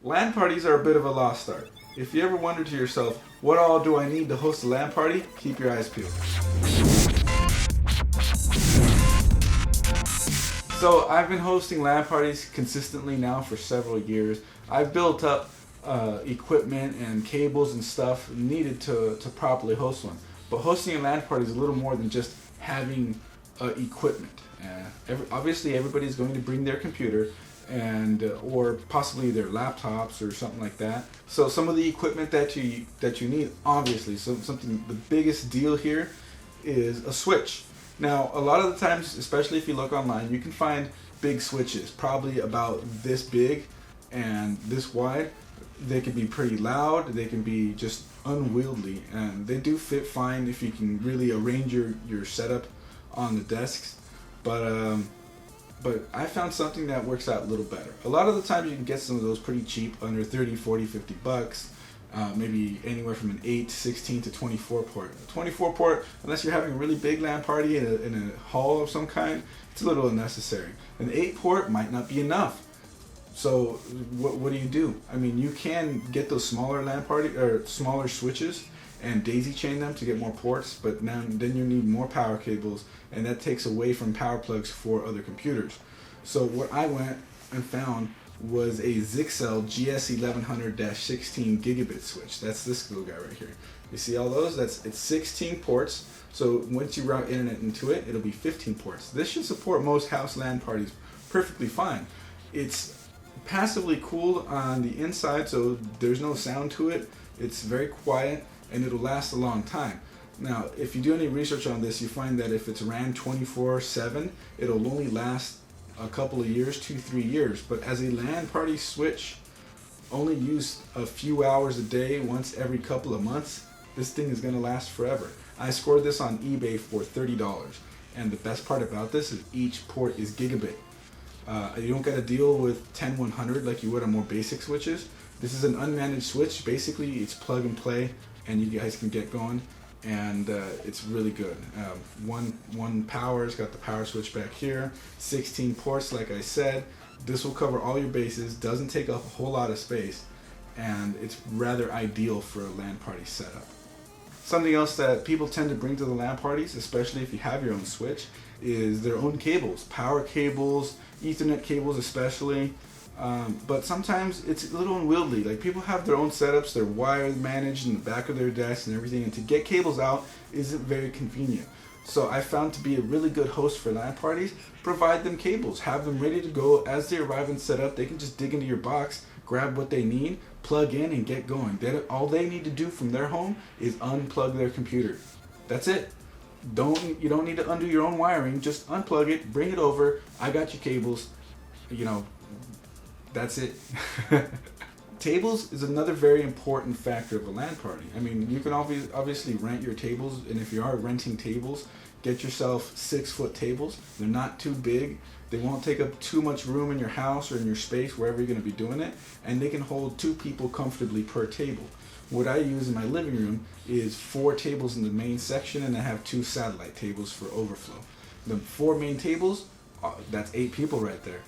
LAN parties are a bit of a lost art. If you ever wonder to yourself, what all do I need to host a LAN party? Keep your eyes peeled. So I've been hosting LAN parties consistently now for several years. I've built up equipment and cables and stuff needed to properly host one. But hosting a LAN party is a little more than just having equipment. Obviously everybody's going to bring their computer and or possibly their laptops or something like that. So some of the equipment that you need, obviously, something, the biggest deal here is a switch. Now, a lot of the times, especially if you look online, you can find big switches, probably about this big and this wide. They can be pretty loud, they can be just unwieldy, and they do fit fine if you can really arrange your setup on the desks. But I found something that works out a little better. A lot of the times you can get some of those pretty cheap, under 30, 40, 50 bucks. Maybe anywhere from an 8, 16 to 24 port. A 24 port, unless you're having a really big LAN party in a hall of some kind, it's a little unnecessary. An 8 port might not be enough. So what do? I mean, you can get those smaller LAN party or smaller switches and daisy chain them to get more ports, but then you need more power cables, and that takes away from power plugs for other computers. So what I went and found was a Zixel GS1100-16 gigabit switch. That's this little guy right here. You see all those? It's 16 ports. So once you route internet into it, it'll be 15 ports. This should support most house LAN parties perfectly fine. It's passively cooled on the inside, so there's no sound to it. It's very quiet, and it'll last a long time. Now, if you do any research on this, you find that if it's ran 24/7, it'll only last a couple of years, 2-3 years. But as a LAN party switch, only used a few hours a day, once every couple of months, this thing is going to last forever. I scored this on eBay for $30, and the best part about this is each port is gigabit. You don't got to deal with 10100 like you would on more basic switches. This is an unmanaged switch. Basically, it's plug and play, and you guys can get going, and it's really good. One power, it's got the power switch back here, 16 ports like I said. This will cover all your bases, doesn't take up a whole lot of space, and it's rather ideal for a LAN party setup. Something else that people tend to bring to the LAN parties, especially if you have your own switch, is their own cables, power cables, Ethernet cables especially. But sometimes it's a little unwieldy. Like, people have their own setups, they're wired managed in the back of their desks and everything, and to get cables out isn't very convenient. So I found to be a really good host for LAN parties, provide them cables, have them ready to go as they arrive and set up. They can just dig into your box, grab what they need, plug in, and get going. All they need to do from their home is unplug their computer. That's it. You don't need to undo your own wiring. Just unplug it, bring it over. I got your cables. That's it. Tables is another very important factor of a LAN party. I mean, you can obviously rent your tables, and if you are renting tables, get yourself 6-foot tables. They're not too big. They won't take up too much room in your house or in your space, wherever you're going to be doing it, and they can hold 2 people comfortably per table. What I use in my living room is 4 tables in the main section, and I have 2 satellite tables for overflow. The 4 main tables, that's 8 people right there.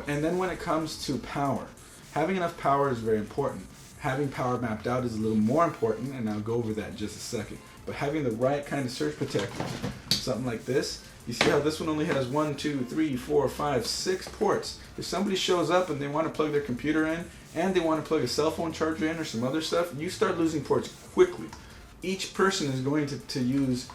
And then when it comes to power, having enough power is very important. Having power mapped out is a little more important, and I'll go over that in just a second. But having the right kind of surge protector, something like this, you see how this one only has 1, 2, 3, 4, 5, 6 ports. If somebody shows up and they want to plug their computer in, and they want to plug a cell phone charger in or some other stuff, you start losing ports quickly. Each person is going to use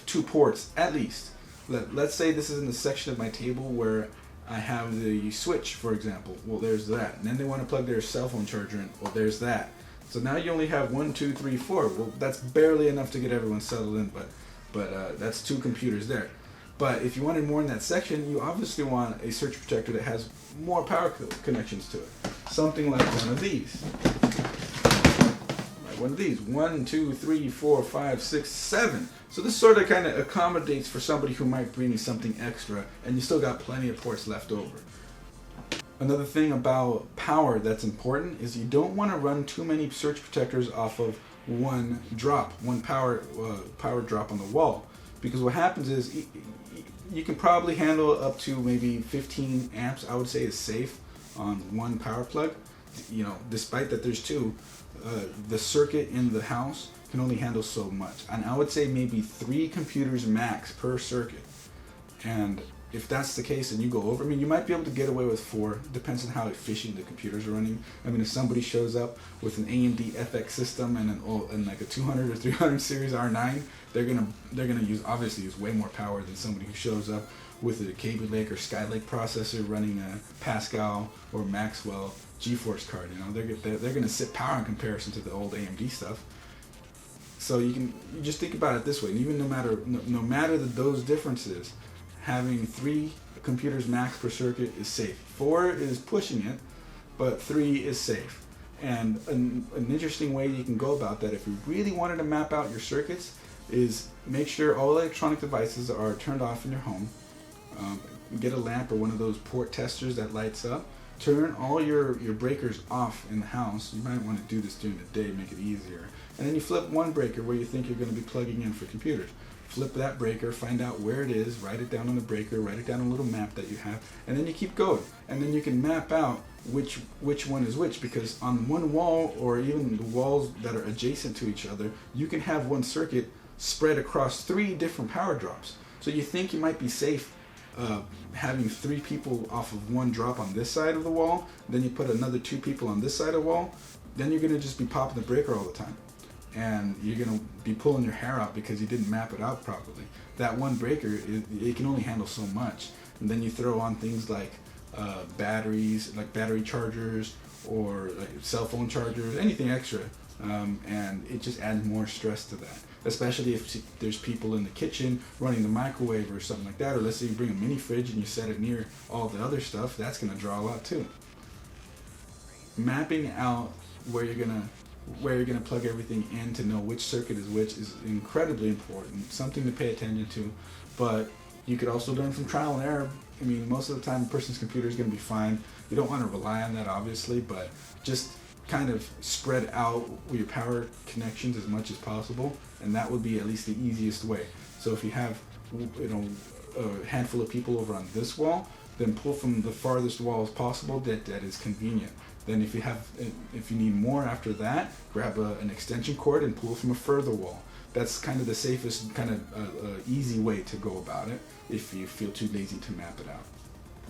2 ports at least. Let's say this is in the section of my table where I have the switch, for example. Well, there's that. And then they want to plug their cell phone charger in. Well, there's that. So now you only have 1, 2, 3, 4. Well, that's barely enough to get everyone settled in, but that's 2 computers there. But if you wanted more in that section, you obviously want a surge protector that has more power connections to it. Something like one of these. Like one of these. 1, 2, 3, 4, 5, 6, 7. So this sort of kind of accommodates for somebody who might bring something extra, and you still got plenty of ports left over. Another thing about power that's important is you don't want to run too many surge protectors off of one power drop on the wall, because what happens is you can probably handle up to maybe 15 amps. I would say is safe on one power plug. despite that there's two, the circuit in the house can only handle so much. And I would say maybe 3 computers max per circuit. And if that's the case and you go over, you might be able to get away with 4, depends on how efficient the computers are running. If somebody shows up with an AMD FX system and like a 200 or 300 series R9, they're gonna obviously use way more power than somebody who shows up with a Kaby Lake or Skylake processor running a Pascal or Maxwell GeForce card. They're gonna sip power in comparison to the old AMD stuff. So you just think about it this way. And even no matter those differences, having 3 computers max per circuit is safe. 4 is pushing it, but 3 is safe. And an interesting way you can go about that, if you really wanted to map out your circuits, is make sure all electronic devices are turned off in your home. Get a lamp or one of those port testers that lights up. Turn all your breakers off in the house. You might want to do this during the day, make it easier. And then you flip one breaker where you think you're going to be plugging in for computers. Flip that breaker, find out where it is, write it down on the breaker, write it down on a little map that you have, and then you keep going. And then you can map out which one is which, because on one wall, or even the walls that are adjacent to each other, you can have one circuit spread across 3 different power drops. So you think you might be safe having 3 people off of one drop on this side of the wall, then you put another 2 people on this side of the wall, then you're going to just be popping the breaker all the time. And you're going to be pulling your hair out because you didn't map it out properly. That one breaker, it can only handle so much. And then you throw on things like batteries, like battery chargers, or like cell phone chargers, anything extra. And it just adds more stress to that. Especially if there's people in the kitchen running the microwave or something like that. Or let's say you bring a mini fridge and you set it near all the other stuff, that's going to draw a lot too. Mapping out where you're going to plug everything in to know which circuit is which is incredibly important, something to pay attention to. But you could also learn from trial and error. Most of the time a person's computer is going to be fine. You don't want to rely on that, obviously, but just kind of spread out your power connections as much as possible, and that would be at least the easiest way. So if you have a handful of people over on this wall, then pull from the farthest wall as possible that is convenient. Then if you need more after that, grab an extension cord and pull from a further wall. That's kind of the safest, kind of easy way to go about it if you feel too lazy to map it out.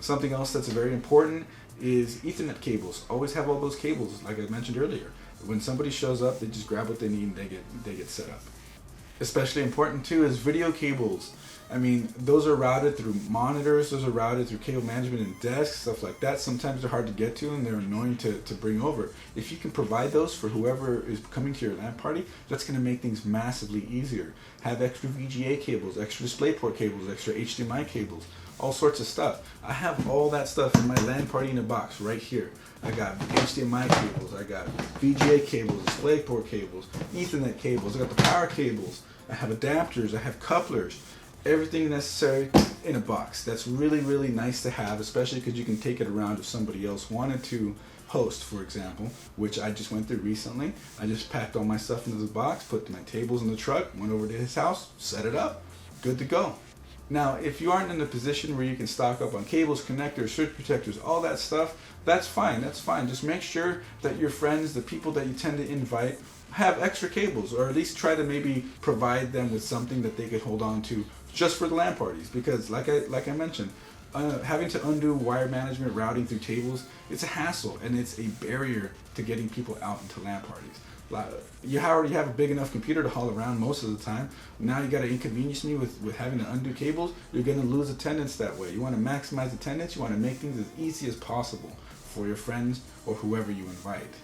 Something else that's very important is Ethernet cables. Always have all those cables, like I mentioned earlier. When somebody shows up, they just grab what they need and they get set up. Especially important too is video cables. Those are routed through monitors, those are routed through cable management and desks, stuff like that. Sometimes they're hard to get to and they're annoying to bring over. If you can provide those for whoever is coming to your LAN party, that's going to make things massively easier. Have extra VGA cables, extra DisplayPort cables, extra HDMI cables, all sorts of stuff. I have all that stuff in my LAN party in a box right here. I got HDMI cables, I got VGA cables, DisplayPort cables, Ethernet cables, I got the power cables, I have adapters, I have couplers. Everything necessary in a box. That's really, really nice to have, especially because you can take it around if somebody else wanted to host, for example, which I just went through recently. I just packed all my stuff into the box, put my tables in the truck, went over to his house, set it up, good to go. Now, if you aren't in a position where you can stock up on cables, connectors, surge protectors, all that stuff, that's fine, that's fine. Just make sure that your friends, the people that you tend to invite, have extra cables, or at least try to maybe provide them with something that they could hold on to just for the LAN parties, because like I mentioned, having to undo wire management, routing through tables, it's a hassle and it's a barrier to getting people out into LAN parties. You already have a big enough computer to haul around most of the time. Now you got to inconvenience me with having to undo cables. You're going to lose attendance that way. You want to maximize attendance. You want to make things as easy as possible for your friends or whoever you invite.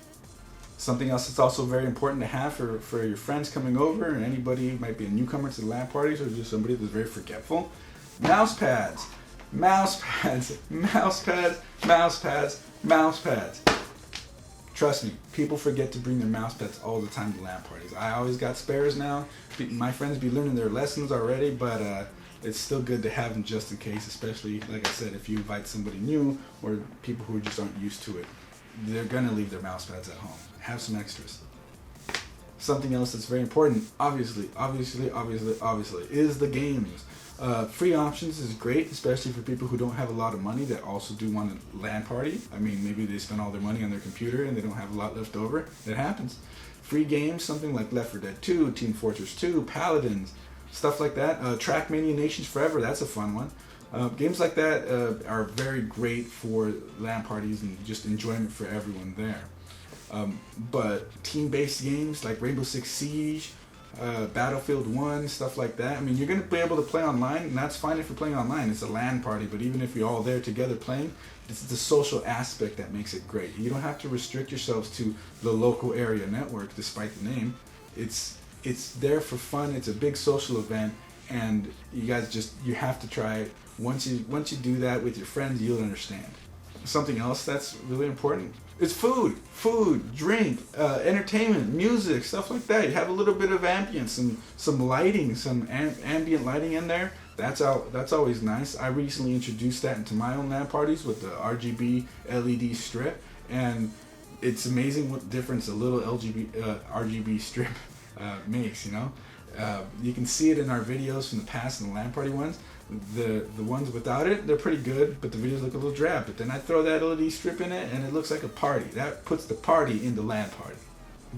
Something else that's also very important to have for your friends coming over, and anybody who might be a newcomer to the LAN parties or just somebody that's very forgetful, Mousepads. Mousepads. Mousepads. Mousepads. Mousepads. Trust me, people forget to bring their mousepads all the time to LAN parties. I always got spares now. My friends be learning their lessons already, but it's still good to have them just in case, especially, like I said, if you invite somebody new or people who just aren't used to it. They're going to leave their mousepads at home. Have some extras. Something else that's very important, obviously, is the games. Free options is great, especially for people who don't have a lot of money that also do want a LAN party. I mean, maybe they spend all their money on their computer and they don't have a lot left over. It happens. Free games, something like Left 4 Dead 2, Team Fortress 2, Paladins, stuff like that. Trackmania Nations Forever, that's a fun one. Games like that are very great for LAN parties and just enjoyment for everyone there. But team-based games like Rainbow Six Siege, Battlefield 1, stuff like that. I mean, you're going to be able to play online, and that's fine if you're playing online. It's a LAN party, but even if you're all there together playing, it's the social aspect that makes it great. You don't have to restrict yourselves to the local area network, despite the name. It's there for fun. It's a big social event, and you guys you have to try it. Once you do that with your friends, you'll understand. Something else that's really important is food, drink, entertainment, music, stuff like that. You have a little bit of ambience and some lighting, some ambient lighting in there. That's always nice. I recently introduced that into my own LAN parties with the RGB LED strip, and it's amazing what difference a little RGB strip makes. You know, you can see it in our videos from the past and the LAN party ones. The ones without it, they're pretty good, but the videos look a little drab. But then I throw that LED strip in it, and it looks like a party. That puts the party in the LAN party.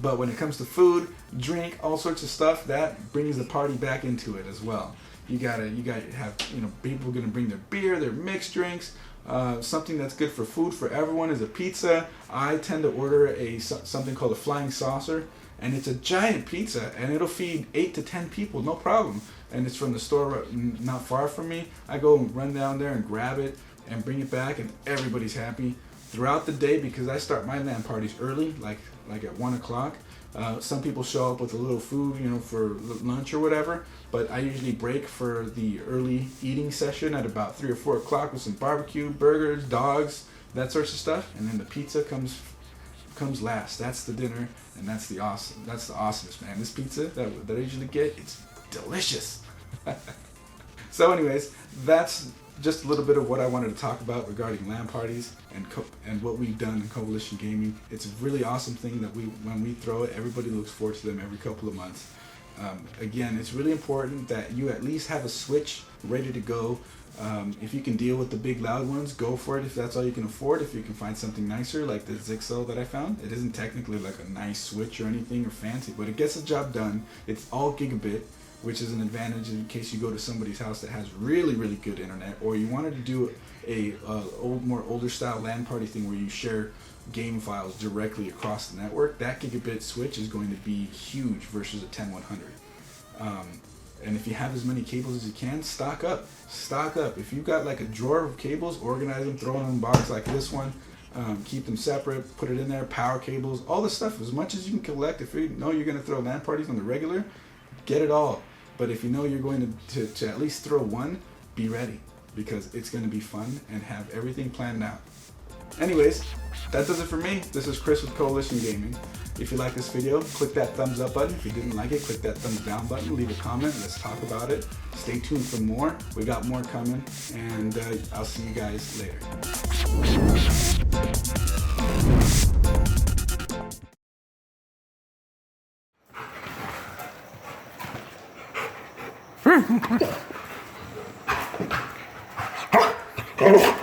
But when it comes to food, drink, all sorts of stuff, that brings the party back into it as well. You gotta have, people are gonna bring their beer, their mixed drinks. Something that's good for food for everyone is a pizza. I tend to order something called a flying saucer, and it's a giant pizza, and it'll feed 8 to 10 people, no problem. And it's from the store not far from me. I go and run down there and grab it and bring it back, and everybody's happy. Throughout the day, because I start my LAN parties early, like at 1 o'clock, some people show up with a little food, for lunch or whatever, but I usually break for the early eating session at about 3 or 4 o'clock with some barbecue, burgers, dogs, that sorts of stuff, and then the pizza comes last. That's the dinner, and that's the awesomeness, man. This pizza that I usually get, it's delicious. So anyways, that's just a little bit of what I wanted to talk about regarding LAN parties and what we've done in Coalition Gaming. It's a really awesome thing that when we throw it, everybody looks forward to them every couple of months. Again, it's really important that you at least have a Switch ready to go. If you can deal with the big loud ones, go for it if that's all you can afford. If you can find something nicer like the Zixel that I found. It isn't technically like a nice Switch or anything or fancy, but it gets the job done. It's all gigabit, which is an advantage in case you go to somebody's house that has really, really good internet, or you wanted to do a more older style LAN party thing where you share game files directly across the network. That gigabit switch is going to be huge versus a 10100. And if you have as many cables as you can, stock up. If you've got like a drawer of cables, organize them, throw them in a box like this one. Keep them separate, put it in there, power cables, all this stuff, as much as you can collect. If you know you're going to throw LAN parties on the regular, get it all. But if you know you're going to at least throw one, be ready, because it's going to be fun and have everything planned out. Anyways, that does it for me. This is Chris with Coalition Gaming. If you like this video, click that thumbs up button. If you didn't like it, click that thumbs down button. Leave a comment. Let's talk about it. Stay tuned for more. We got more coming, and I'll see you guys later. Oh.